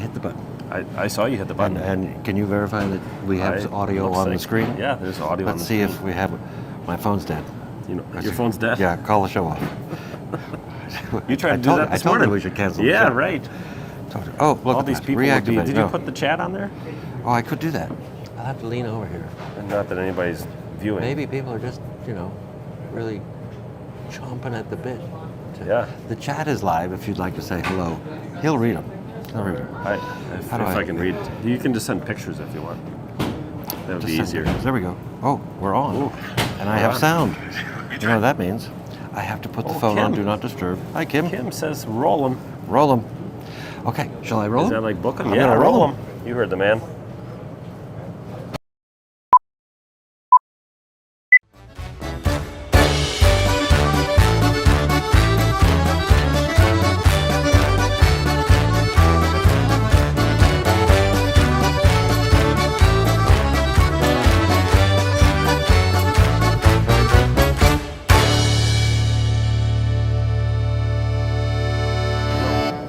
hit the button. I saw you hit the button. And can you verify that we have audio on the screen? Yeah, there's audio on the screen. Let's see if we have. My phone's dead. Your phone's dead? Yeah, call the show off. You tried to do that this morning. I told you we should cancel. Yeah, right. Oh, look all at these that. people. Did you put the chat on there? Oh, I could do that. I'll have to lean over here. And not that anybody's viewing. Maybe people are just, really chomping at the bit. Yeah. The chat is live if you'd like to say hello. He'll read them. If I can read, you can just send pictures if you want. That would be easier. There we go. Oh, we're on. Ooh. And I have sound. You know what that means? I have to put the phone on Do Not Disturb. Hi, Kim. Kim says roll them. Roll them. Okay, shall I roll them? Is that like book them? Yeah, roll them. You heard the man.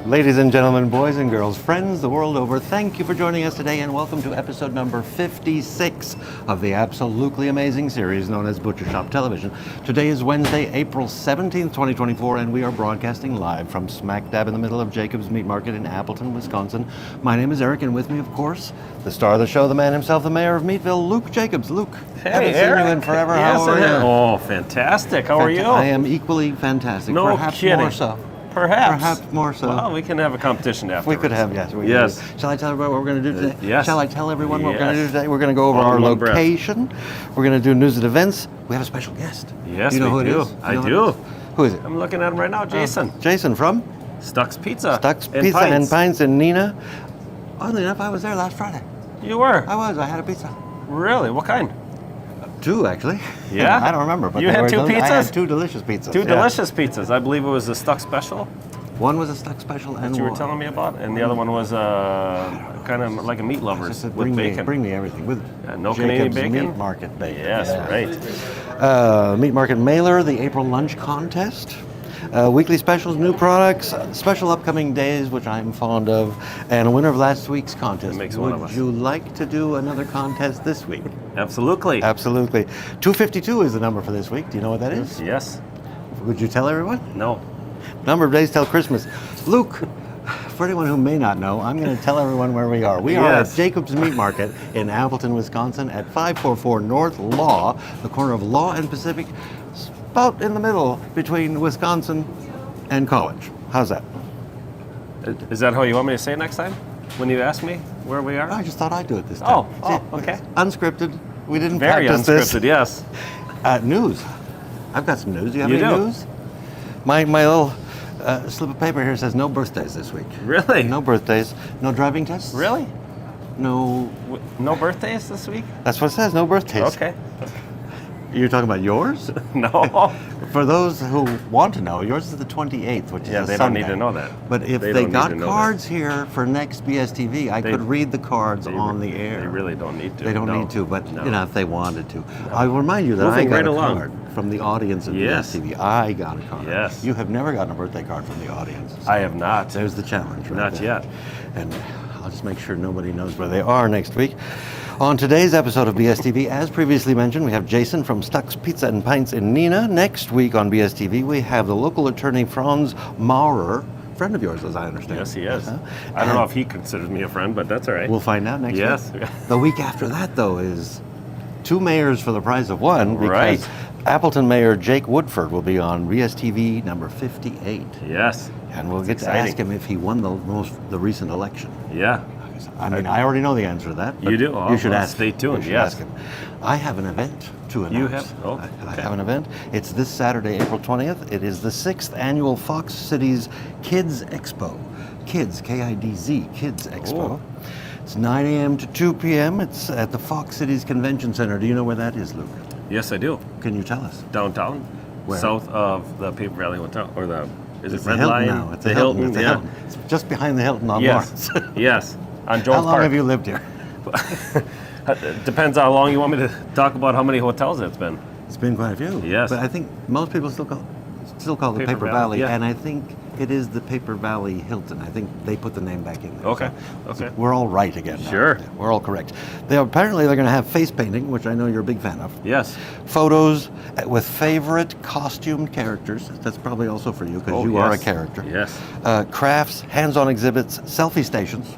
Ladies and gentlemen, boys and girls, friends the world over, thank you for joining us today and welcome to episode number 56 of the absolutely amazing series known as Butcher Shop Television. Today is Wednesday, April 17th, 2024, and we are broadcasting live from smack dab in the middle of Jacob's Meat Market in Appleton, Wisconsin. My name is Eric, and with me, of course, the star of the show, the man himself, the mayor of Meatville, Luke Jacobs. Luke, hey, haven't Eric. seen you in forever. Yes, How are you? Oh, fantastic. How are you? I am equally fantastic. No Perhaps kidding. more so. Perhaps more so. Well, we can have a competition after. We could have, yes. Yes. Shall I tell everyone what we're going to do today? Yes. Shall I tell everyone what we're going to do Yes. today? We're going to go over All our in one breath. location. We're going to do news and events. We have a special guest. Yes, do you know we who do. it is? I know do. Who is it? I'm looking at him right now, Jason. Jason from? Stuc's Pizza. Stuc's and Pizza Pints. and Pints in Neenah. Oddly enough, I was there last Friday. You were? I had a pizza. Really? What kind? 2, actually. Yeah? I don't remember. But You they had were 2 I had pizzas? 2 delicious pizzas. Two yeah. delicious pizzas. I believe it was a Stuck special One was a Stuck special and that you were telling me about, and the other one was kind of like a meat lovers with bacon. Bring me everything. With no Canadian Jacob's bacon? Meat Market bacon. Yes, yeah. right. Meat Market mailer, the April lunch contest, weekly specials, new products, special upcoming days, which I'm fond of, and a winner of last week's contest. That makes one of Would us. you like to do another contest this week? Absolutely. Absolutely. 252 is the number for this week. Do you know what that is? Yes. Would you tell everyone? No. Number of days till Christmas. Luke, for anyone who may not know, I'm going to tell everyone where we are. We are Yes. at Jacob's Meat Market in Appleton, Wisconsin at 544 North Law, the corner of Law and Pacific, about in the middle between Wisconsin and College. How's that? Is that how you want me to say it next time? When you ask me where we are? I just thought I'd do it this time. Oh, okay. It's unscripted. We didn't Very practice unscripted, yes. this. News. I've got some news. Do you have You any do? news? My little slip of paper here says no birthdays this week. Really? No birthdays. No driving tests. Really? No. No birthdays this week? That's what it says. No birthdays. Okay. You're talking about yours? No. For those who want to know, yours is the 28th, which is Yeah, a they don't Sunday. need to know that. But if They they don't got need to know cards here for next BSTV, I could read the cards on the air. They really don't need to. They don't No. need to, but No. if they wanted to. I'll remind you that Moving I got right a along. card from the audience of Yes. BSTV. I got a card. Yes. You have never gotten a birthday card from the audience. I have not. There's the challenge, right? Not there. yet. And I'll just make sure nobody knows where they are next week. On today's episode of BSTV, as previously mentioned, we have Jason from Stuc's Pizza and Pints in Neenah. Next week on BSTV, we have the local attorney Franz Maurer, friend of yours, as I understand. Yes, he is. Uh-huh. I don't know if he considers me a friend, but that's all right. We'll find out next Yes. week. The week after that, though, is 2 mayors for the price of 1, because Right. Appleton Mayor Jake Woodford will be on BSTV number 58. Yes. And we'll get exciting. to ask him if he won the recent election. Yeah. I mean, I already know the answer to that. but You do? Oh, You should well, ask. stay tuned, You should yes. ask him. I have an event to announce. You have? Oh, I okay. have an event. It's this Saturday, April 20th. It is the 6th annual Fox Cities Kids Expo. Kids, K-I-D-Z, Kids Expo. Oh. It's 9 a.m. to 2 p.m. It's at the Fox Cities Convention Center. Do you know where that is, Luke? Yes, I do. Can you tell us? Downtown, Where? south of the Paper Valley Hotel, or It's is it the Red Hilton Line? now. It's the the Hilton. It's the yeah. Hilton. It's just behind the Hilton on Yes. Lawrence. Yes. On Jones How long Park. have you lived here? It depends how long you want me to talk about how many hotels it's been. It's been quite a few. Yes. But I think most people still call it Paper Paper Valley, Valley, yeah. and I think it is the Paper Valley Hilton. I think they put the name back in there. Okay. So Okay. we're all right again now. Sure. Yeah, we're all correct. Apparently they're going to have face painting, which I know you're a big fan of. Yes. Photos with favorite costumed characters. That's probably also for you because you are a character. Yes. Crafts, hands-on exhibits, selfie stations.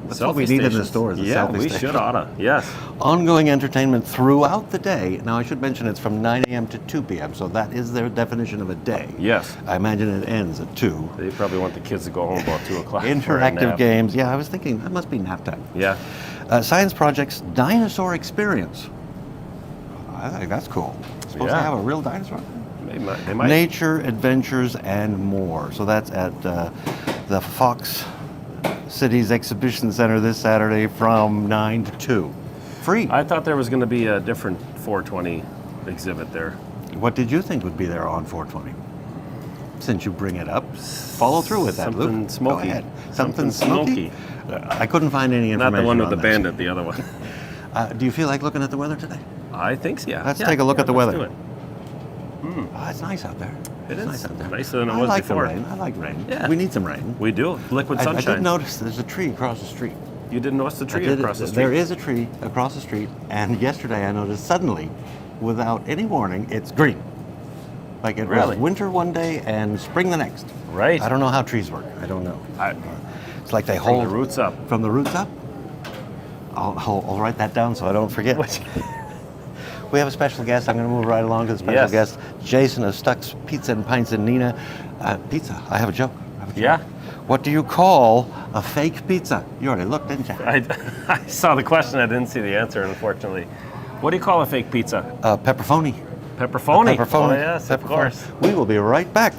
That's what we need in the stores. Yeah, we should oughta. Yes. Ongoing entertainment throughout the day. Now, I should mention it's from 9 a.m. to 2 p.m., so that is their definition of a day. Yes. I imagine it ends at 2. They probably want the kids to go home about 2 o'clock. Interactive games. Yeah, I was thinking that must be nap time. Yeah. Science projects, dinosaur experience. I think that's cool. Supposed to have a real dinosaur? They might. Nature, adventures, and more. So that's at the Fox Cities Exhibition Center this Saturday from 9 to 2. Free. I thought there was going to be a different 420 exhibit there. What did you think would be there on 420? Since you bring it up, follow through with that, Luke. Something smoky. Go ahead. Something smoky? I couldn't find any information. Not the one with the that. bandit, the other one. Do you feel like looking at the weather today? I think so, yeah. Let's take a look at the weather. Let's do it. Oh, it's nice out there. It is nice out there. nicer than it I was like before. The rain. I like rain. Yeah. We need some rain. We do. Liquid I sunshine. did notice there's a tree across the street. You didn't notice the tree across the street? There is a tree across the street, and yesterday I noticed suddenly, without any warning, it's green. Like it was winter one day and spring the next. Right. I don't know how trees work. I don't know. It's like they From hold the roots up. From the roots up. I'll write that down so I don't forget. We have a special guest. I'm going to move right along to the special guest, Jason of Stuc's Pizza and Pints in Neenah. Pizza. I have a joke. Yeah. What do you call a fake pizza? You already looked, didn't you? I saw the question. I didn't see the answer, unfortunately. What do you call a fake pizza? Pepperoni. Pepperoni. Pepperoni. Oh, yes, of course. We will be right back.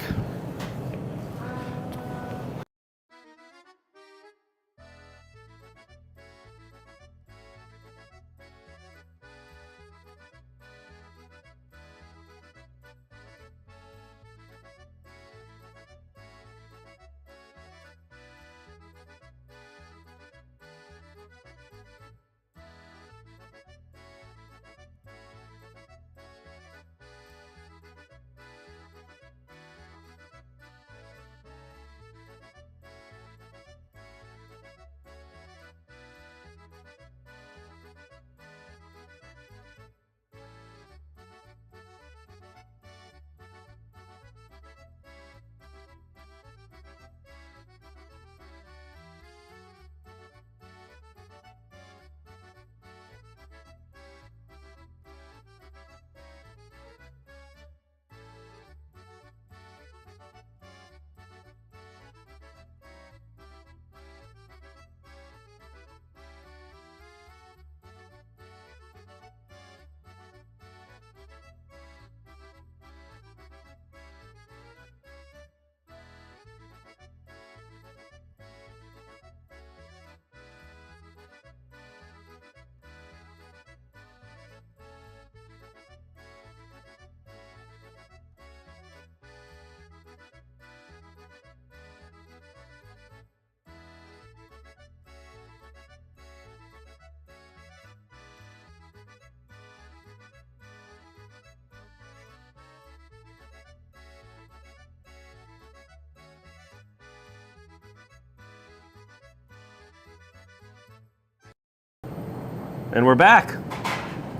And we're back.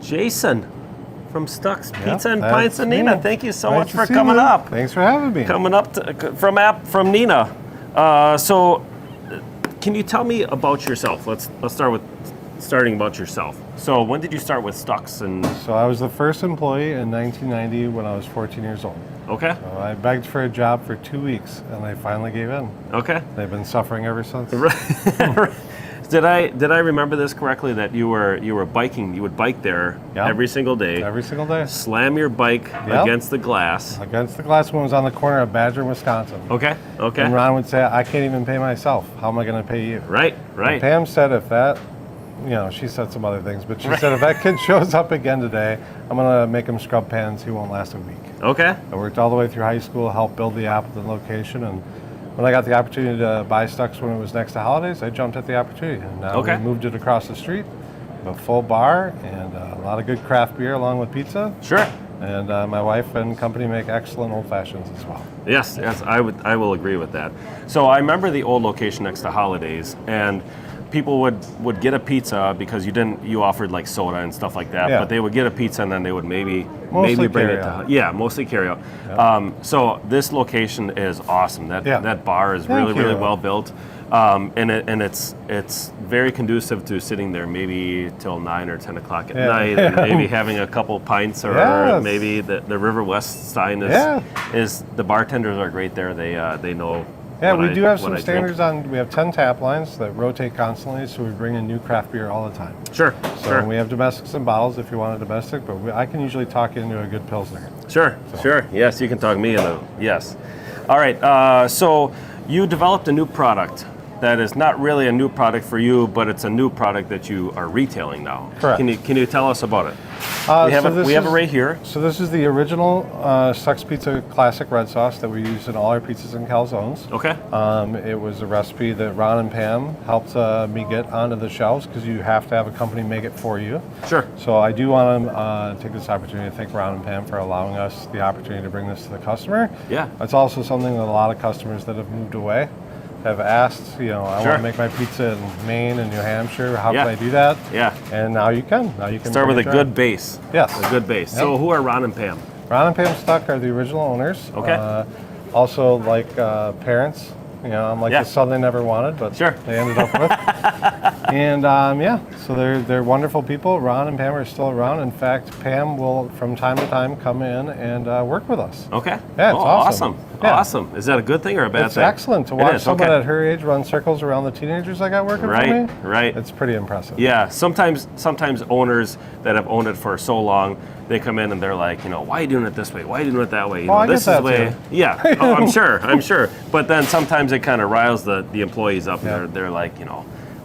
Jason from Stuc's Pizza and Pints in Neenah. Thank you so much for coming up. Thanks for having me. Coming up from Neenah. So, can you tell me about yourself? Let's start with starting about yourself. So, when did you start with Stuc's? And So I was the first employee in 1990 when I was 14 years old. okay, So I begged for a job for 2 weeks, and they finally gave in. okay. They've been suffering ever since. Did I remember this correctly? That you were biking? You would bike there every single day. Every single day. Slam your bike against the glass. Against the glass when it was on the corner of Badger, Wisconsin. Okay. Okay. And Ron would say, I can't even pay myself. How am I going to pay you? Right. Right. And Pam said if that, she said some other things, but she said if that kid shows up again today, I'm going to make him scrub pans. He won't last a week. Okay. I worked all the way through high school, helped build the Appleton location, and when I got the opportunity to buy Stuc's when it was next to holidays, I jumped at the opportunity. And now we moved it across the street, a full bar, and a lot of good craft beer along with pizza. Sure. And my wife and company make excellent old fashions as well. Yes, I will agree with that. So I remember the old location next to Holidays, and people would get a pizza because you offered like soda and stuff like that, but they would get a pizza and then they would maybe bring it to mostly carry out. Yep. So this location is awesome. That bar is really well built. And it's very conducive to sitting there maybe till 9 or 10 o'clock at night, and maybe having a couple pints, or maybe the River West sign is the bartenders are great there. They know. Yeah, we do have some standards on. We have 10 tap lines that rotate constantly, so we bring in new craft beer all the time. Sure. We have domestics and bottles if you want a domestic, but I can usually talk you into a good Pilsner. Sure. Yes, you can talk me into yes. All right. So you developed a new product that is not really a new product for you, but it's a new product that you are retailing now. Correct. Can you tell us about it? We have it right here. So this is the original Stuc's Pizza Classic Red Sauce that we use in all our pizzas and calzones. Okay. It was a recipe that Ron and Pam helped me get onto the shelves, because you have to have a company make it for you. Sure. So I do want to take this opportunity to thank Ron and Pam for allowing us the opportunity to bring this to the customer. Yeah. It's also something that a lot of customers that have moved away have asked, I want to make my pizza in Maine and New Hampshire. How can I do that? Yeah. And now you can. Start with a good base. Yes. A good base. Yep. So who are Ron and Pam? Ron and Pam Stuc are the original owners. Okay. Also, like parents. I'm like the son they never wanted, but they ended up with. And so they're wonderful people. Ron and Pam are still around. In fact, Pam will from time to time come in and work with us. Okay. Yeah, it's awesome. Yeah. Awesome. Is that a good thing or a bad thing? It's excellent to watch someone at her age run circles around the teenagers I got working for me. Right. It's pretty impressive. Yeah. Sometimes owners that have owned it for so long, they come in and they're like, why are you doing it this way? Why are you doing it that way? This is the way. Too. Yeah. Oh, I'm sure. But then sometimes it kind of riles the employees up, and they're like,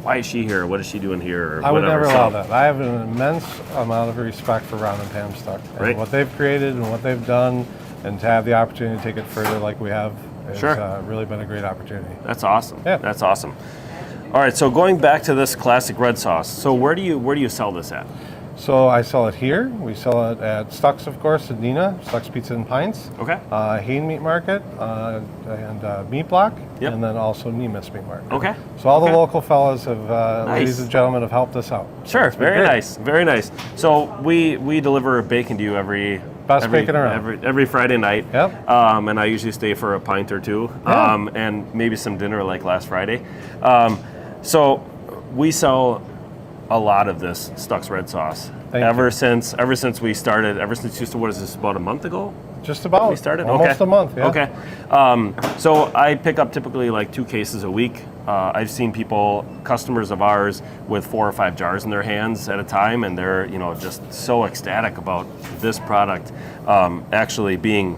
why is she here? What is she doing here? Or I would whatever. never allow that. I have an immense amount of respect for Ron and Pam Stuc. And what they've created and what they've done, and to have the opportunity to take it further like we have, has really been a great opportunity. That's awesome. Yeah. That's awesome. All right, so going back to this classic red sauce, so where do you sell this at? So I sell it here. We sell it at Stuc's, of course, in Neenah, Stuc's Pizza and Pints. Okay. Hain Meat Market and Meat Block, and then also Nemus Meat Market. Okay. So all the local fellas have, ladies and gentlemen, have helped us out. Sure, very nice, very nice. So we deliver bacon to you every bacon around. Every Friday night. Yep. And I usually stay for a pint or two, and maybe some dinner like last Friday. So we sell a lot of this Stuc's red sauce. Ever since we started, what is this, about a month ago? Just about. We started? Almost a month, yeah. Okay. So I pick up typically like 2 cases a week. I've seen customers of ours, with 4 or 5 jars in their hands at a time, and they're just so ecstatic about this product actually being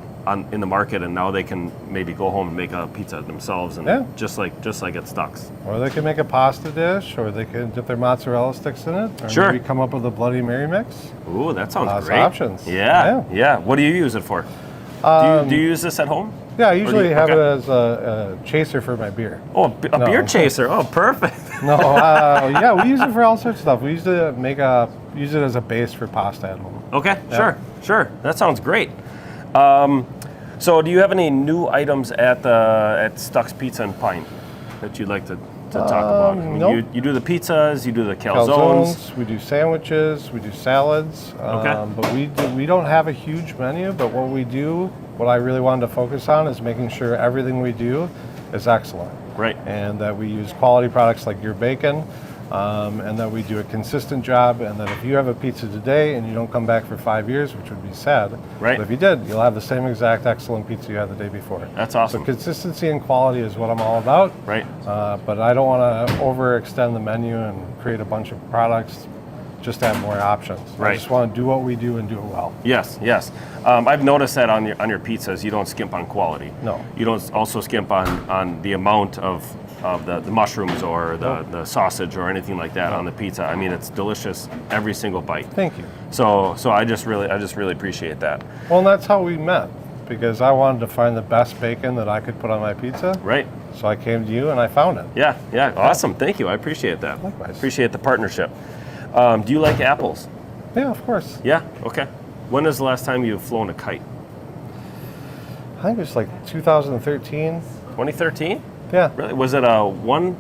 in the market, and now they can maybe go home and make a pizza themselves, and just like at Stuc's. Or they can make a pasta dish, or they can dip their mozzarella sticks in it, or maybe come up with a Bloody Mary mix. Ooh, that sounds Lots great. of options. Yeah. What do you use it for? Do you use this at home? Yeah, I usually have it as a chaser for my beer. Oh, a beer chaser. Oh, perfect. We use it for all sorts of stuff. We used to use it as a base for pasta at home. Okay, sure. That sounds great. So do you have any new items at Stuc's Pizza and Pint that you'd like to talk about? I mean, nope. you do the pizzas, you do the calzones. We do sandwiches, we do salads. But we don't have a huge menu, but what I really wanted to focus on is making sure everything we do is excellent. Right. And that we use quality products like your bacon, and that we do a consistent job, and that if you have a pizza today and you don't come back for 5 years, which would be sad, but if you did, you'll have the same exact excellent pizza you had the day before. That's awesome. So consistency and quality is what I'm all about. Right. But I don't want to overextend the menu and create a bunch of products just to have more options. Right. I just want to do what we do and do it well. Yes. I've noticed that on your pizzas, you don't skimp on quality. No. You don't also skimp on the amount of the mushrooms or the sausage or anything like that on the pizza. I mean, it's delicious every single bite. Thank you. So I just really appreciate that. Well, and that's how we met, because I wanted to find the best bacon that I could put on my pizza. Right. So I came to you and I found it. Yeah. Awesome. Thank you. I appreciate that. Likewise. Appreciate the partnership. Do you like apples? Yeah, of course. Yeah. Okay. When is the last time you've flown a kite? I think it was like 2013. 2013? Yeah. Really? Was it a one?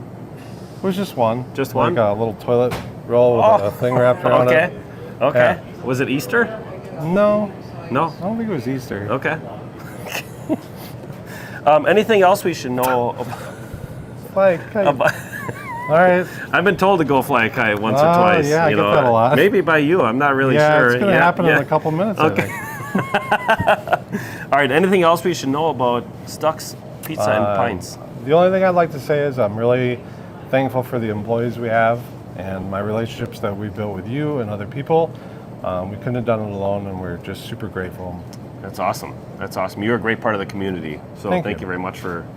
It was just one. Just one? Like a little toilet roll with a thing wrapped around it. Okay. Yeah. Was it Easter? No. No? I don't think it was Easter. Okay. Anything else we should know Fly a kite. about? All right. I've been told to go fly a kite once or twice. Yeah, I get that a lot. Maybe by you. I'm not really yeah, sure. it's going to happen in a couple minutes, I think. All right. Anything else we should know about Stuc's Pizza and Pints? The only thing I'd like to say is I'm really thankful for the employees we have and my relationships that we built with you and other people. We couldn't have done it alone, and we're just super grateful. That's awesome. That's awesome. You're a great part of the community. So Thank you very much for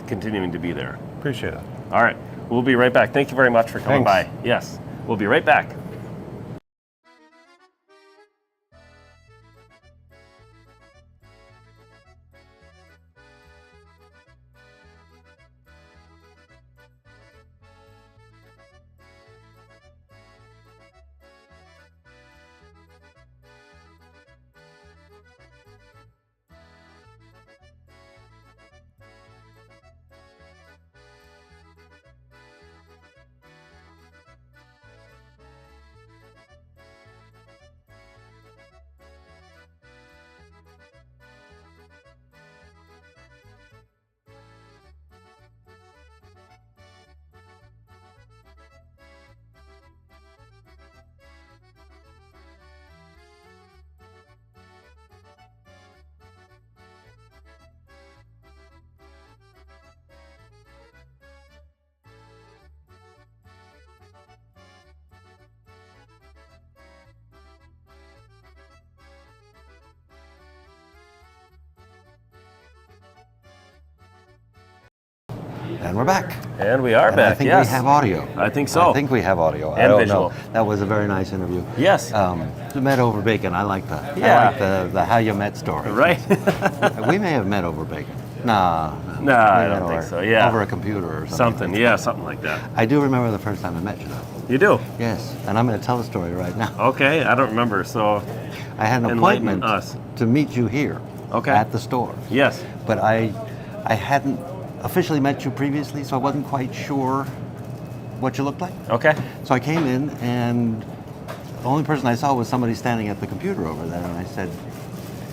continuing to be there. Appreciate it. All right. We'll be right back. Thank you very much for coming Thanks. by. Yes. We'll be right back. And we're back. And we are back. I think yes. we have audio. I think so. I think we have audio. And I don't visual. know. That was a very nice interview. Yes. The met over bacon. I like that. Yeah. I like the how you met story. Right. We may have met over bacon. Nah, I don't think so. Yeah. Over a computer or something. Something. Yeah, something like that. I do remember the first time I met you, though. You do? Yes, and I'm going to tell the story right now. Okay. I don't remember. So I had an enlighten appointment us. to meet you here. Okay. At the store. Yes. But I hadn't officially met you previously, so I wasn't quite sure what you looked like. Okay. So I came in, and the only person I saw was somebody standing at the computer over there, and I said,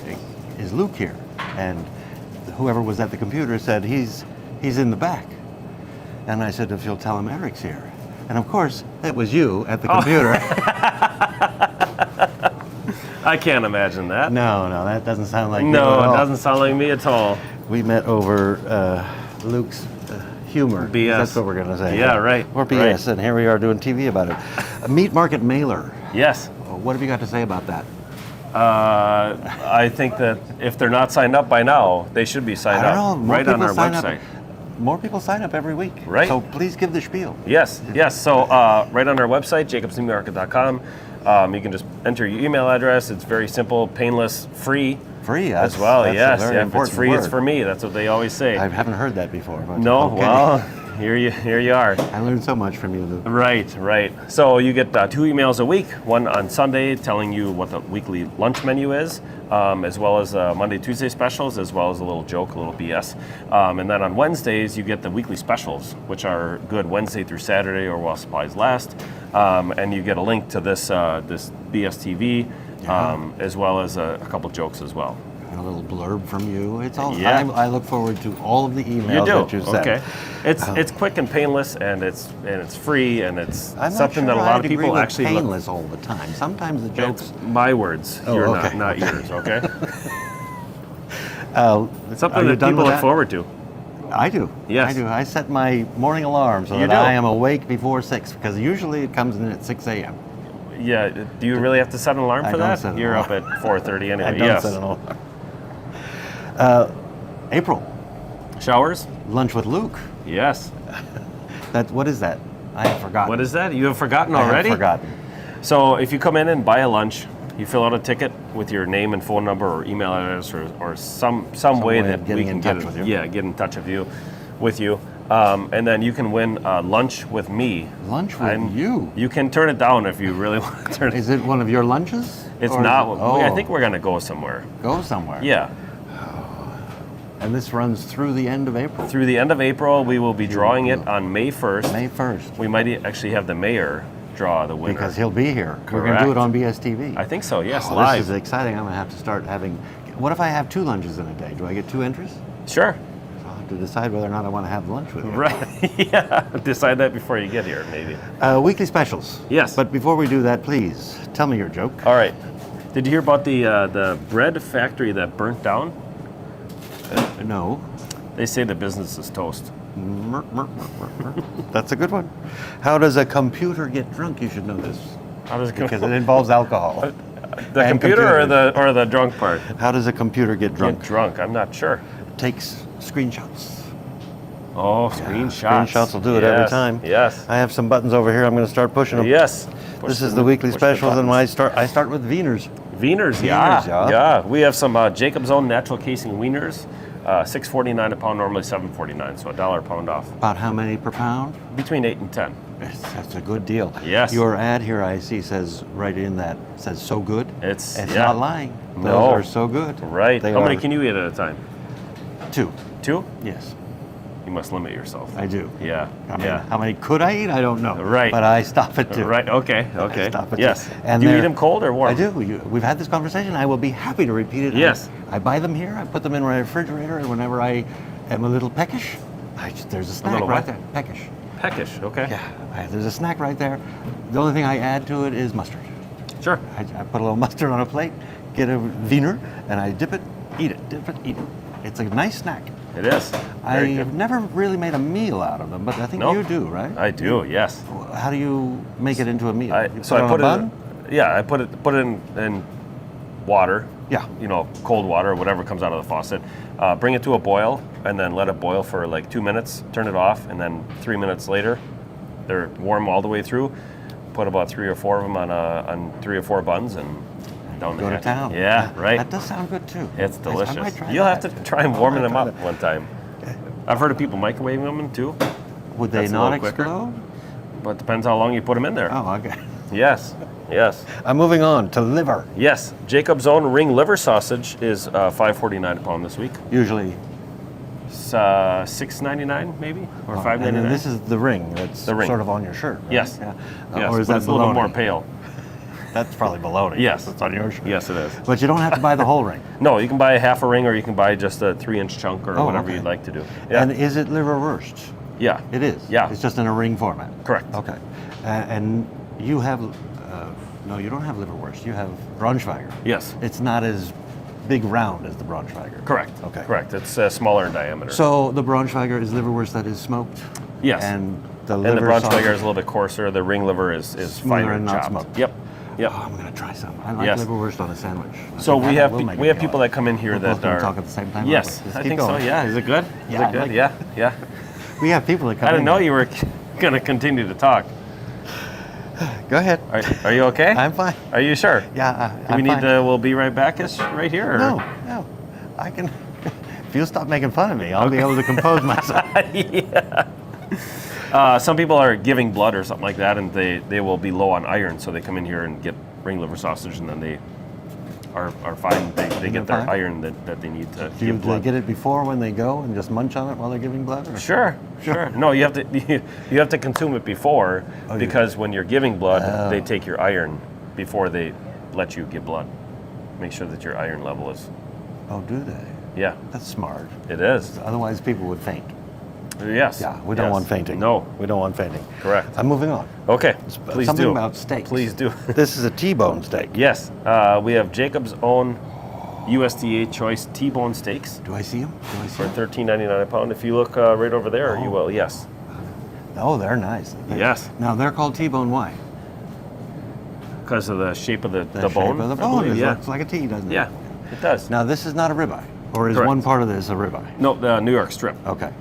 "Hey, is Luke here?" And whoever was at the computer said, he's in the back. And I said, if you'll tell him Eric's here. And of course, it was you at the computer. I can't imagine that. No, that doesn't sound like you at No, all. it doesn't sound like me at all. We met over Luke's humor. BS. That's what we're going to say. Yeah, right. Or BS, right. and here we are doing TV about it. A meat market mailer. Yes. What have you got to say about that? I think that if they're not signed up by now, they should be signed I don't up know. More right on people our sign website. More people sign up every week. Right. So please give the spiel. Yes. So right on our website, jacobsnewmarket.com, you can just enter your email address. It's very simple, painless, free. Free As well, that's yes. A very If it's important free, word. it's for me. That's what they always say. I haven't heard that before. But No, okay. well, here you are. I learned so much from you, Luke. Right. So you get 2 emails a week, one on Sunday telling you what the weekly lunch menu is, as well as Monday, Tuesday specials, as well as a little joke, a little BS. And then on Wednesdays, you get the weekly specials, which are good Wednesday through Saturday or while supplies last. And you get a link to this BS TV, as well as a couple jokes as well. And a little blurb from you. It's all. Yeah. I look forward to all of the emails that you send. Okay. It's quick and painless, and it's free, and it's I'm something not sure that a lot I'd of people agree with actually painless all the time. Sometimes the jokes. It's my words. You're okay. not yours. Okay. It's are something you that done people with look forward to. I do. Yes. I do. I set my morning alarm so You that do? I am awake before 6 because usually it comes in at 6 a.m. Yeah. Do you really have to set an alarm I for don't that? set an You're alarm. up at 4:30 anyway. I don't Yes. set an alarm. April, Showers? lunch with Luke. Yes. What is that? I have forgotten. What is that? You have forgotten I already? have forgotten. So if you come in and buy a lunch, you fill out a ticket with your name and phone number or email address or some way way that of we getting can in touch with you. Yeah, get in touch with you. And then you can win lunch with me. Lunch with you? You can turn it down if you really want to turn it. Is it one of your lunches? It's not. I think we're going to go somewhere. Go somewhere? Yeah. And this runs through the end of April? Through the end of April. We will be drawing it on May 1st. May 1st. We might actually have the mayor draw the winner. Because he'll be here. Correct. We're going to do it on BSTV. I think so, yes, live. This is exciting. I'm going to have to start having... What if I have 2 lunches in a day? Do I get 2 entries? Sure. So I'll have to decide whether or not I want to have lunch with you. Right. Yeah. Decide that before you get here, maybe. Weekly specials. Yes. But before we do that, please, tell me your joke. All right. Did you hear about the bread factory that burnt down? No. They say the business is toast. That's a good one. How does a computer get drunk? You should know this. How does it Because it involves alcohol. The computer or the drunk part? How does a computer get drunk? Get drunk, I'm not sure. It takes screenshots. Oh, screenshots. Screenshots will do it every time. Yes. I have some buttons over here. I'm going to start pushing them. Yes. This is the weekly specials, and I start with Wieners. Wieners, yeah. We have some Jacob's Own natural casing wieners. $6.49 a pound, normally $7.49, so $1 a pound off. About how many per pound? Between 8 and 10. That's a good deal. Yes. Your ad here, I see, says right in that, says so good. It's not lying. Those No. are so good. Right. They How are. many can you eat at a time? 2. 2? Yes. You must limit yourself. I do. Yeah. I mean, how many could I eat? I don't know. Right. But I stop at 2. Right. Okay. I stop at 2. Yes. And do you eat them cold or warm? I do. We've had this conversation. I will be happy to repeat it. Yes. I buy them here. I put them in my refrigerator, and whenever I am a little peckish, there's a snack little right what? there. Peckish. Peckish. Okay. Yeah. There's a snack right there. The only thing I add to it is mustard. Sure. I put a little mustard on a plate, get a Wiener, and I dip it, eat it, dip it, eat it. It's a nice snack. It is. Very I've good. never really made a meal out of them, but I think Nope. you do, right? I do. Yes. How do you make it into a meal? I You put on it a bun? I put it in water. Yeah. Cold water or whatever comes out of the faucet. Bring it to a boil and then let it boil for like 2 minutes. Turn it off, and then 3 minutes later, they're warm all the way through. Put about 3 or 4 of them on 3 or 4 buns and down the Go to hatch. town. Yeah, right. That does sound good too. It's delicious. I might try You'll that. have to try warming them up one time. I've heard of people microwaving them too. Would they That's a not little quicker. explode? But it depends how long you put them in there. Oh, okay. Yes. I'm moving on to liver. Yes. Jacob's Own ring liver sausage is $5.49 a pound this week. Usually. It's $6.99 maybe, or $5.99. And then this is the ring that's The ring. sort of on your shirt. Right? Yes. Yeah. Yes, Or is but that it's a little bit bologna? more pale. That's probably bologna. Yes. It's on your shirt. Yes, it is. But you don't have to buy the whole ring. No, you can buy a half a ring, or you can buy just a 3-inch chunk, or whatever okay. you'd like to do. Yeah. And is it liverwurst? Yeah. It is. Yeah. It's just in a ring format. Correct. Okay. And you have, no, you don't have liverwurst. You have Braunschweiger. Yes. It's not as big round as the Braunschweiger. Correct. Okay. Correct. It's smaller in diameter. So the Braunschweiger is liverwurst that is smoked. Yes. And the and liver the Braunschweiger sausage is a little bit coarser. The ring liver is smoother finer and not chopped. smoked. Yep. Oh, I'm gonna try some. I like Yes. liverwurst on a sandwich. So we have We'll make we a have meal people out of that come in here We're that both gonna are. talk at the same time. Yes, aren't we? Just I keep think going. so. Yeah. Is it good? Yeah, Is I it good? like it. Yeah. We have people that come I didn't in know here. you were going to continue to talk. Go ahead. Are you okay? I'm fine. Are you sure? Yeah, Do we I'm need fine. to? We'll be right back. Right here. Or? No. I can. If you'll stop making fun of me, I'll be able to compose myself. Yeah. Some people are giving blood or something like that, and they will be low on iron, so they come in here and get ring liver sausage, and then they are fine. They get their fine? iron that they need to Do give they blood. get it before when they go and just munch on it while they're giving blood? Or? Sure. No, you have to you have to consume it before, because when you're giving blood, they take your iron before they let you give blood. Make sure that your iron level is. Oh, do they? Yeah, That's smart. it is. Otherwise, people would faint. Yes. Yeah, we don't Yes. want fainting. No. We don't want fainting. Correct. I'm moving on. Okay. Please Something do. about steaks. Please do. This is a T-bone steak. Yes. We have Jacob's Own USDA Choice T-bone steaks Do I see them? for $13.99 a pound. If you look right over there, you will. Yes. Oh, they're nice. Yes. Now, they're called T-bone. Why? Because of the shape of the shape bone. of the I bone. believe, It yeah. looks like a T, doesn't it? Yeah. It does. Now, this is not a ribeye. Or is Correct. one part of this a ribeye? No, the New York strip. Okay.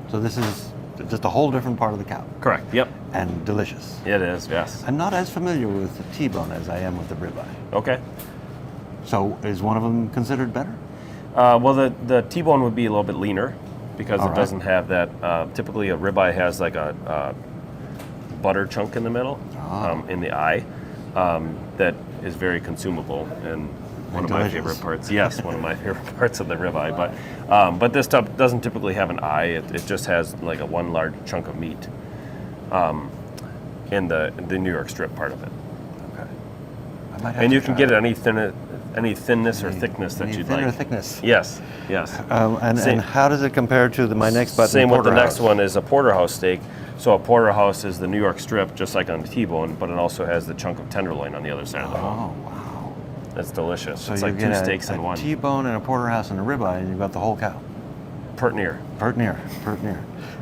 So this is just a whole different part of the cow. Correct. Yep. And delicious. It is. Yes. I'm not as familiar with the T-bone as I am with the ribeye. Okay. So is one of them considered better? Well, the T-bone would be a little bit leaner because it doesn't have that. Typically, a ribeye has like a butter chunk in the middle, in the eye, that is very consumable and one of my favorite parts. Yes, one of my favorite parts of the ribeye. But this stuff doesn't typically have an eye. It just has like a one large chunk of meat in the New York strip part of it. Okay. I might have and to you can get any thinness or thickness that you'd like. Thickness. Yes. And how does it compare to my next button? Same with the next one is a porterhouse steak. So a porterhouse is the New York strip, just like on the T-bone, but it also has the chunk of tenderloin on the other side of the bone. Oh, wow. That's delicious. So it's you like get two steaks in one. A T-bone and a porterhouse and a ribeye, and you've got the whole cow. Pert near.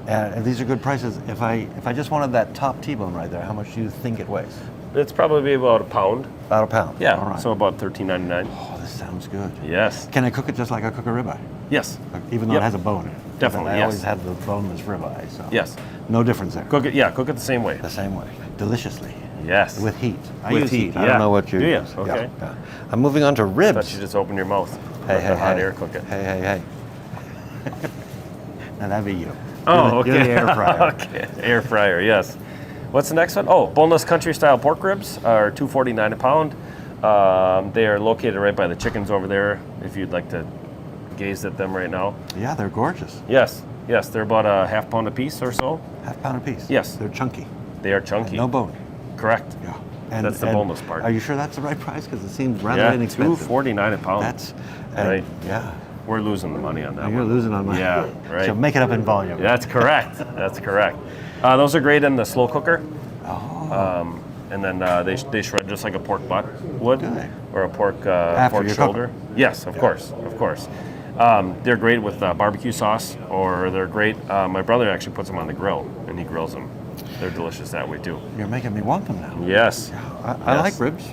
And these are good prices. If I just wanted that top T-bone right there, how much do you think it weighs? It's probably about a pound. About a pound. Yeah. All right. So about $13.99. Oh, this sounds good. Yes. Can I cook it just like I cook a ribeye? Yes. Even though it has a bone in it. Definitely. I always have the boneless ribeye. So yes. No difference there. Cook it the same way. The same way. Deliciously. Yes. With heat. I With use heat. I don't know what you do. use. Okay. Yeah. I'm moving on to ribs. I thought you just open your mouth. Hey, let the hot air cook it. Hey. Now that'd be you. Oh, You're the air fryer. Okay. Air fryer. Yes. What's the next one? Oh, boneless country style pork ribs are $2.49 a pound. They are located right by the chickens over there. If you'd like to gaze at them right now. Yeah, they're gorgeous. Yes. They're about a half pound a piece or so. Half pound a piece. Yes. They're chunky. They are chunky. No bone. Correct. Yeah. That's the boneless part. Are you sure that's the right price? Because it seems rather inexpensive. $2.49 a pound. That's right. Yeah. We're losing the money on that. You're losing on money. Yeah, right. So make it up in volume. That's correct. Those are great in the slow cooker. Oh. And then they shred just like a pork butt would, or a pork shoulder. Cooker. Yes, of course. They're great with barbecue sauce, or they're great. My brother actually puts them on the grill, and he grills them. They're delicious that way too. You're making me want them now. Yes. I like ribs.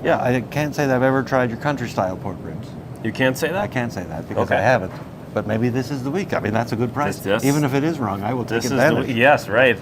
Yeah. I can't say that I've ever tried your country style pork ribs. You can't say that? I can't say that because I haven't. But maybe this is the week. I mean, that's a good price. Even if it is wrong, I will take advantage. Yes, right.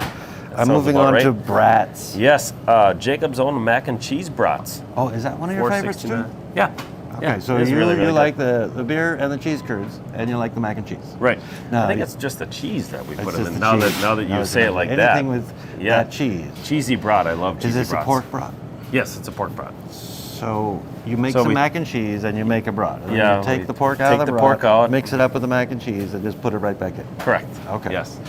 I'm moving on to brats. Yes, Jacob's own mac and cheese brats. Oh, is that one of your favorites too? Yeah. Okay, so you like the beer and the cheese curds, and you like the mac and cheese. Right. Now, I think it's just the cheese that we put in. The now that you say it like that. Anything with that cheese. Cheesy brat. I love cheesy brats. Is this a pork brat? Yes, it's a pork brat. So you make some mac and cheese and you make a brat. And yeah. You take the pork out of the brat, mix it up with the mac and cheese, and just put it right back in. Correct. Okay. Yes.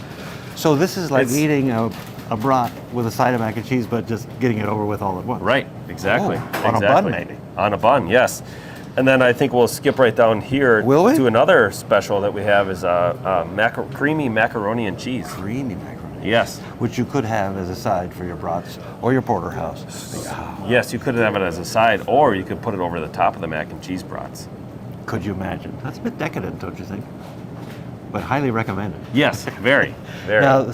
So this is like eating a brat with a side of mac and cheese, but just getting it over with all at once. Right. Exactly. On a bun, maybe. On a bun, yes. And then I think we'll skip right down here to another special that we have is creamy macaroni and cheese. Creamy macaroni. Yes. Which you could have as a side for your brats or your porterhouse. Yes, you could have it as a side, or you could put it over the top of the mac and cheese brats. Could you imagine? That's a bit decadent, don't you think? But highly recommended. Yes, very. Now,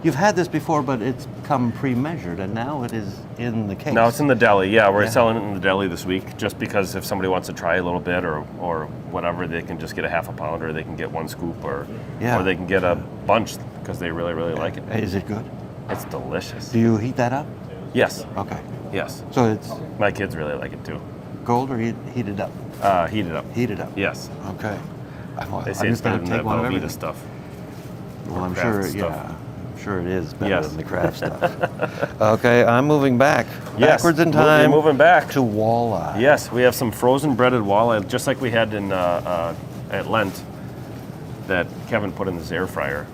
you've had this before, but it's come pre-measured, and now it is in the case. Now it's in the deli, yeah. We're selling it in the deli this week, just because if somebody wants to try a little bit or whatever, they can just get a half a pound, or they can get one scoop, or they can get a bunch because they really, really like it. Is it good? It's delicious. Do you heat that up? Yes. Okay. Yes. So it's... My kids really like it too. Cold or heated up? Heated up. Heated up. Yes. Okay. They say it's better than that Velveeta stuff. Well, I'm sure, I'm sure it is better than the Kraft stuff. Okay, I'm moving backwards in time. You're moving back to walleye. Yes, we have some frozen breaded walleye, just like we had in at Lent, that Kevin put in his air fryer.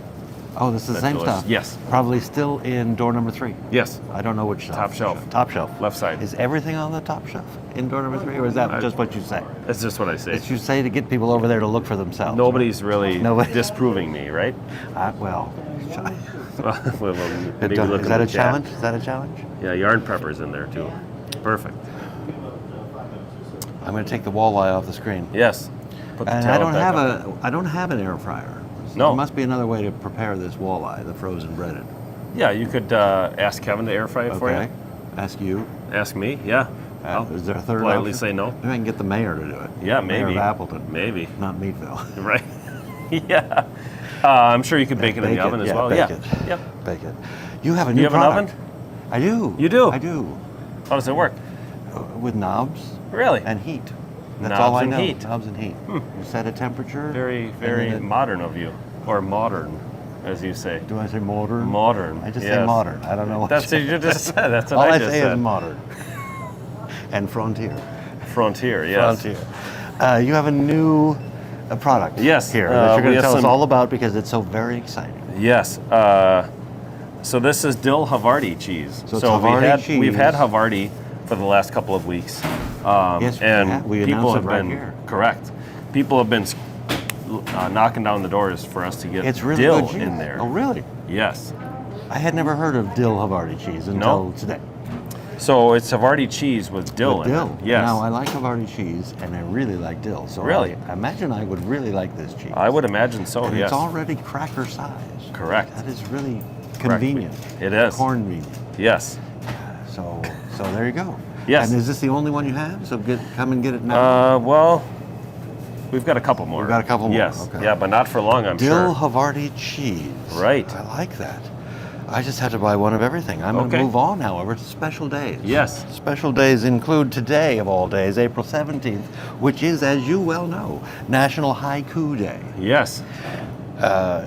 Oh, this is the same stuff? Yes. Probably still in door number 3? Yes. I don't know which shelf. Top shelf. Top shelf. Left side. Is everything on the top shelf in door number 3, or is that just what you say? It's just what I say. It's you say to get people over there to look for themselves. Nobody's really disproving me, right? Well, maybe look is that a challenge? Is that a challenge? Yeah, yarn prepper's in there too. Perfect. I'm going to take the walleye off the screen. Yes. And I don't have an air fryer. So No. There must be another way to prepare this walleye, the frozen breaded. Yeah, you could ask Kevin to air fry it for you. Ask you. Ask me, yeah. Is there a third politely option? say no. Maybe I can get the mayor to do it. Yeah, Mayor maybe. of Appleton. Maybe. Not Meatville. Right. Yeah. I'm sure you could bake it in the oven as well. Bake it. Yep. Bake it. You have a new You product. have an oven? I do. You do? I do. How does it work? With knobs. Really? And heat. That's Knobs all I and know. heat. Knobs and heat. You set a temperature. Very, very modern of you. or modern, as you say? Do I say modern? Modern. I just say modern. I don't know what That's what you just said. That's what all I just said. All I say is modern. And frontier. Frontier, yes. Frontier. You have a new product yes. here that you're going to tell us all about because it's so very exciting. Yes. So this is dill Havarti cheese. So it's Havarti cheese. We've had Havarti for the last couple of weeks. Yes, and we people have right been here. Correct. People have been knocking down the doors for us to get really dill good cheese. in there. Oh, really? Yes. I had never heard of dill Havarti cheese until today. So it's Havarti cheese with dill in it. Yes. Now, I like Havarti cheese, and I really like dill. So really? I imagine I would really like this cheese. I would imagine so, and yes. It's already cracker size. Correct. That is really convenient. It is. Convenient. Yes. So there you go. Yes. And is this the only one you have? So come and get it now. Well, we've got a couple more. We've got a couple more. Yes. Okay. Yeah, but not for long, I'm sure. Dill Havarti cheese. Right. I like that. I just had to buy one of everything. I'm going to move on, however, to special days. Yes. Special days include today, of all days, April 17th, which is, as you well know, National Haiku Day. Yes.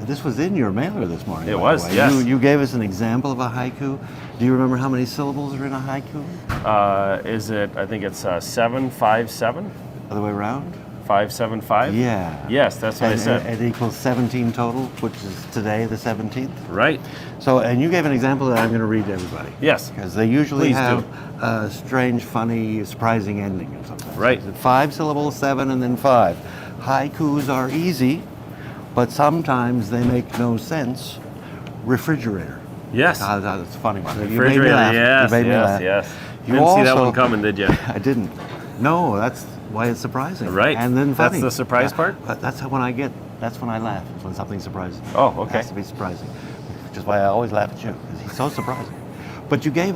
This was in your mailer this morning. It was, yes. You gave us an example of a haiku. Do you remember how many syllables are in a haiku? I think it's 757? Other way around? 575? Yeah. Yes, that's what I said. It equals 17 total, which is today, the 17th. Right. So, and you gave an example that I'm going to read to everybody. Yes. Because they usually Please have do. a strange, funny, surprising ending or something. Right. 5 syllables, 7, and then 5. Haikus are easy, but sometimes they make no sense. Refrigerator. Yes. That's a funny one. Refrigerator, you made me laugh. yes, You made me laugh. yes. You Didn't see that also- one coming, did you? I didn't. No, that's why it's surprising. Right. And then funny. That's the surprise part? But that's when I laugh, is when something's surprising. Oh, It okay. has to be surprising. Which is why I always laugh at you, because he's so surprising. But you gave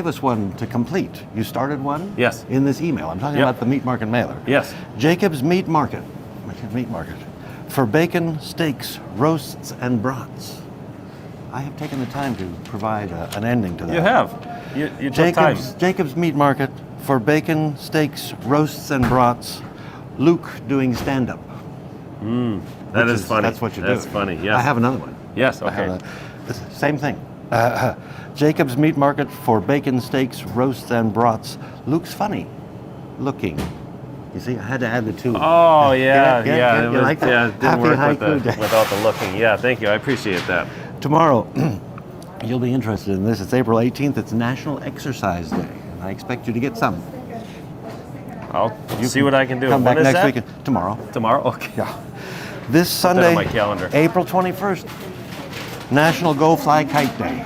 us one to complete. You started one? Yes. In this email. I'm talking about the meat market mailer. Yes. Jacob's Meat Market. Meat Market. For bacon, steaks, roasts, and brats. I have taken the time to provide an ending to that. You have. You took time. Jacob's Meat Market for bacon, steaks, roasts, and brats. Luke doing stand-up. That is funny. That's what you do. That's funny, yes. I have another one. Yes, I have okay. same thing. Jacob's Meat Market for bacon, steaks, roasts, and brats. Luke's funny looking. You see, I had to add the two. Oh, yeah, Get it? yeah. You like that? Yeah, it didn't Happy work haiku day. without the looking. Yeah, thank you. I appreciate that. Tomorrow, you'll be interested in this. It's April 18th. It's National Exercise Day. And I expect you to get some. I'll see what I can do. Come When back is next that? week. Tomorrow. Tomorrow? Okay. Yeah. This that Sunday, on my calendar. April 21st, National Go Fly Kite Day.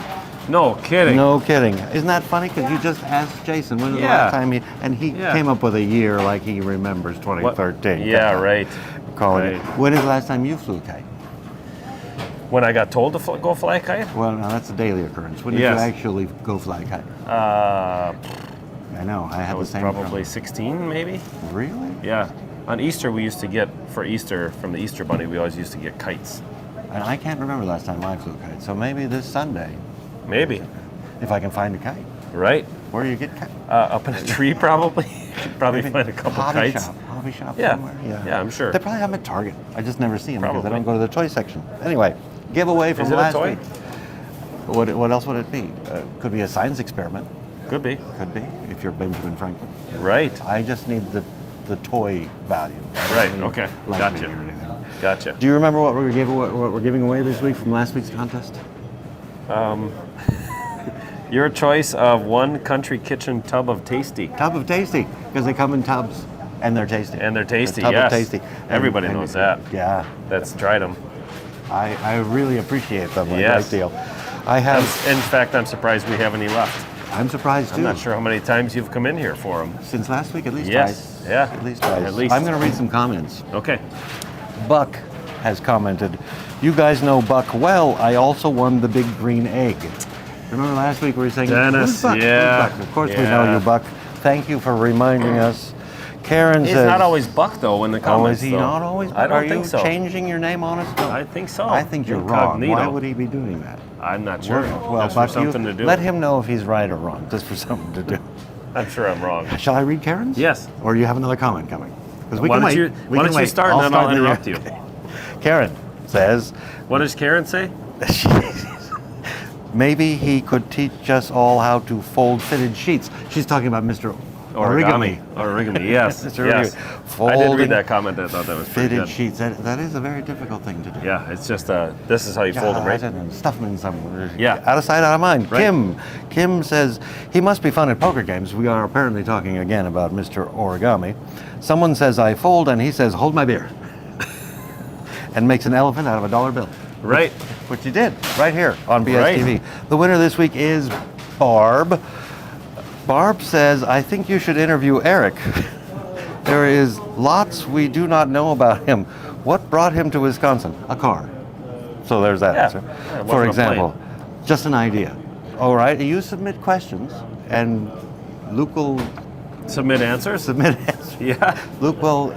No kidding. No kidding. Isn't that funny? Because you just asked Jason when was the last time he came up with a year like he remembers 2013. What? Yeah, right. Calling it. When is the last time you flew a kite? When I got told to go fly a kite? Well, no, that's a daily occurrence. When did you actually go fly a kite? I know. I had the same. Probably problem. 16, maybe. Really? Yeah. On Easter, we used to get, for Easter, from the Easter Bunny, we always used to get kites. And I can't remember the last time I flew a kite. So maybe this Sunday. Maybe. If I can find a kite. Right. Where do you get kites? Up in a tree, probably. Probably find a couple kites. Hobby shop Yeah. somewhere? Yeah, I'm sure. They probably have them at Target. I just never see them because I Probably. don't go to the toy section. Anyway, giveaway from Is it a last toy? week. What else would it be? Could be a science experiment. Could be. Could be, if you're Benjamin Franklin. Right. I just need the toy value. Right, okay. Lightning Gotcha. or anything. Gotcha. Do you remember what we're giving away this week from last week's contest? Your choice of one country kitchen tub of tasty. Tub of Tasty, because they come in tubs and they're tasty. And they're tasty, A tub yes. of Tasty. Everybody knows that. Yeah. That's tried them. I really appreciate them a Yes. great deal. I have. In fact, I'm surprised we have any left. I'm surprised too. I'm not sure how many times you've come in here for them. Since last week, at least Yes. twice. Yeah. At least twice. At least. I'm going to read some comments. Okay. Buck has commented, "You guys know Buck well. I also won the big green egg." Remember last week we were saying, Dennis, "Who's Buck? Who's yeah. Buck?" Of course we know you, Buck. Thank you for reminding us. Karen It's says, not always Buck, though, in the "Oh, comments. is he though. not always Buck? I don't Are think you so. changing your name on us? No. I think so. I think you're wrong. Incognito. Why would he be doing that? I'm not sure. Well, Just Buck, for something to do. let him know if he's right or wrong, just for something to do. I'm sure I'm wrong. Shall I read Karen's? Yes. Or do you have another comment coming? Because we Why can don't wait. you- We why can don't you wait. start and then I'll start interrupt you. you. Okay. Karen says, What does Karen say? maybe he could teach us all how to fold fitted sheets. She's talking about Mr. Origami. Origami, yes. yes. I did read that comment. I thought that was pretty fitted good. sheets. That is a very difficult thing to do. Yeah, it's just this is how you fold them, right? And stuff them in somewhere. Yeah. Out of sight, out of mind. Right. Kim says, he must be fun at poker games. We are apparently talking again about Mr. Origami. Someone says, I fold, and he says, hold my beer. And makes an elephant out of a dollar bill. Right. Which you did, right here on BSTV. Right. The winner this week is Barb. Barb says, I think you should interview Eric. There is lots we do not know about him. What brought him to Wisconsin? A car. So there's that answer. Yeah, for example, just an idea. All right, you submit questions, and Luke will submit answers. Yeah. Luke will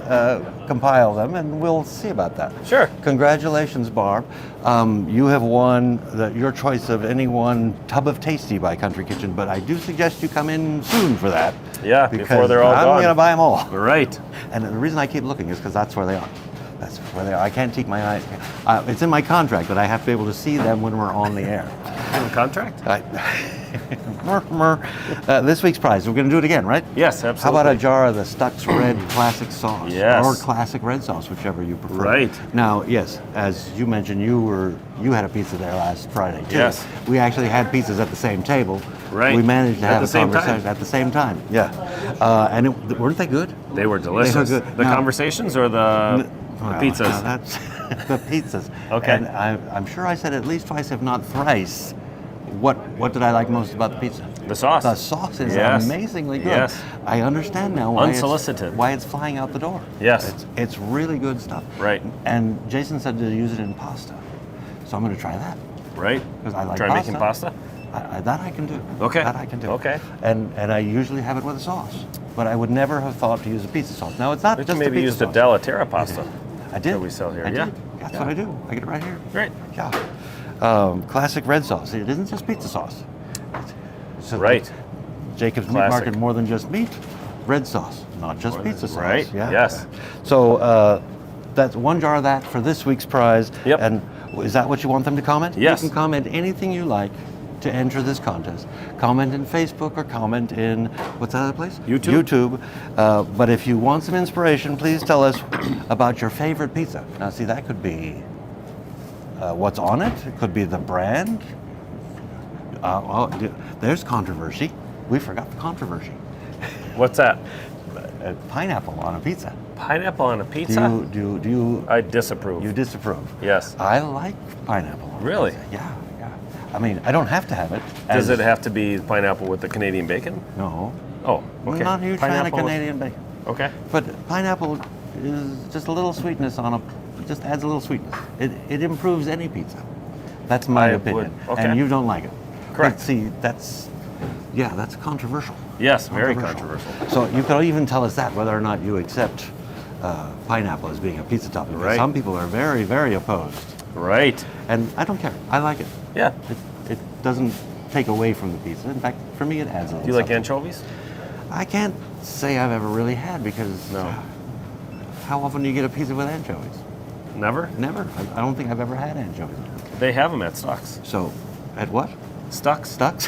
compile them, and we'll see about that. Sure. Congratulations, Barb. You have won your choice of any one tub of Tasty by Country Kitchen, but I do suggest you come in soon for that. Yeah, before they're all gone. I'm going to buy them all. Right. And the reason I keep looking is because that's where they are. That's where they are. I can't take my eyes. It's in my contract that I have to be able to see them when we're on the air. In the contract? This week's prize. We're going to do it again, right? Yes, absolutely. How about a jar of the Stuc's Red Classic Sauce? Yes. Or Classic Red Sauce, whichever you prefer. Right. Now, yes, as you mentioned, you had a pizza there last Friday, too. Yes. We actually had pizzas at the same table. Right. We managed to have a same conversation time. at the same time. Yeah. And weren't they good? They were delicious. They were good. The conversations or the pizzas? No, that's the pizzas. Okay. And I'm sure I said at least twice, if not thrice, what did I like most about the pizza? The sauce. The sauce is Yes. amazingly good. Yes. I understand now why Unsolicited. why it's flying out the door. Yes. It's really good stuff. Right. And Jason said to use it in pasta. So I'm going to try that. Right. Because I like Try pasta. making pasta? That I can do. Okay. That I can do. Okay. And I usually have it with a sauce. But I would never have thought to use a pizza sauce. Now, it's not But just you maybe a pizza used the sauce. Della Terra pasta. I did. That we sell here. I Yeah. did. That's what I do. I get it right here. Great. Yeah. Classic red sauce. It isn't just pizza sauce. So Right. Jacob's Meat Classic. Market, more than just meat. Red sauce, not just pizza sauce. Right. Yeah. Yes. So that's one jar of that for this week's prize. Yep. And is that what you want them to comment? Yes. You can comment anything you like to enter this contest. Comment in Facebook or comment in, what's that other place? YouTube. But if you want some inspiration, please tell us about your favorite pizza. Now, see, that could be what's on it. It could be the brand. There's controversy. We forgot the controversy. What's that? Pineapple on a pizza. Pineapple on a pizza? Do you? I disapprove. You disapprove? Yes. I like pineapple on Really? pizza. Yeah. I mean, I don't have to have it. Does it have to be pineapple with the Canadian bacon? No. Oh, okay. I'm not a huge fan of Pineapple with- Canadian bacon. Okay. But pineapple is just a little sweetness on it just adds a little sweetness. It improves any pizza. That's my opinion. Okay. And you don't like it. Correct. But see, that's controversial. Yes, very controversial. So you could even tell us that, whether or not you accept pineapple as being a pizza topping. Because Right. some people are very, very opposed. Right. And I don't care. I like it. Yeah. It doesn't take away from the pizza. In fact, for me, it adds a little Do you like something. anchovies? I can't say I've ever really had because No. How often do you get a pizza with anchovies? Never? Never. I don't think I've ever had anchovies. They have them at Stuc's. So, at what? Stuc's? Stuc's?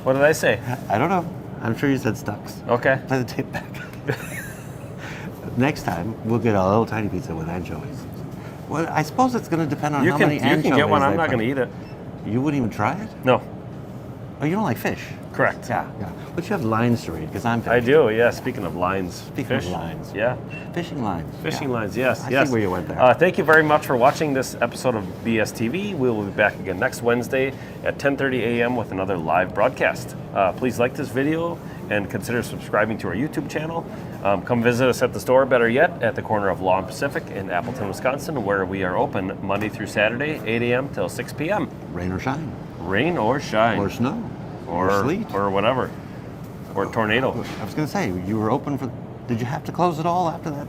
What did I say? I don't know. I'm sure you said Stuc's. Okay. Play the tape back. Next time, we'll get a little tiny pizza with anchovies. Well, I suppose it's going to depend on how many anchovies. You can get one. I'm they not put. going to eat it. You wouldn't even try it? No. Oh, you don't like fish? Correct. Yeah. But you have lines to read because I'm I fish. do, yeah. Speaking of lines. Speaking fish. of lines. Yeah. Fishing lines. Fishing yeah. lines, yes. I yes. see where you went there. Thank you very much for watching this episode of BSTV. We will be back again next Wednesday at 10:30 a.m. with another live broadcast. Please like this video and consider subscribing to our YouTube channel. Come visit us at the store, better yet, at the corner of Law and Pacific in Appleton, Wisconsin, where we are open Monday through Saturday, 8 a.m. till 6 p.m. Rain or shine. Rain or shine. Or snow. Or sleet. Or whatever. Or tornado. I was going to say, you were open for... Did you have to close it all after that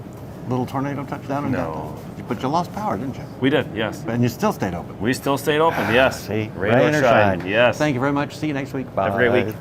little tornado touchdown? No. But you lost power, didn't you? We did, yes. And you still stayed open. We still stayed open, yes. See? Rain or shine, yes. Thank you very much. See you next week. Bye. Have a great week.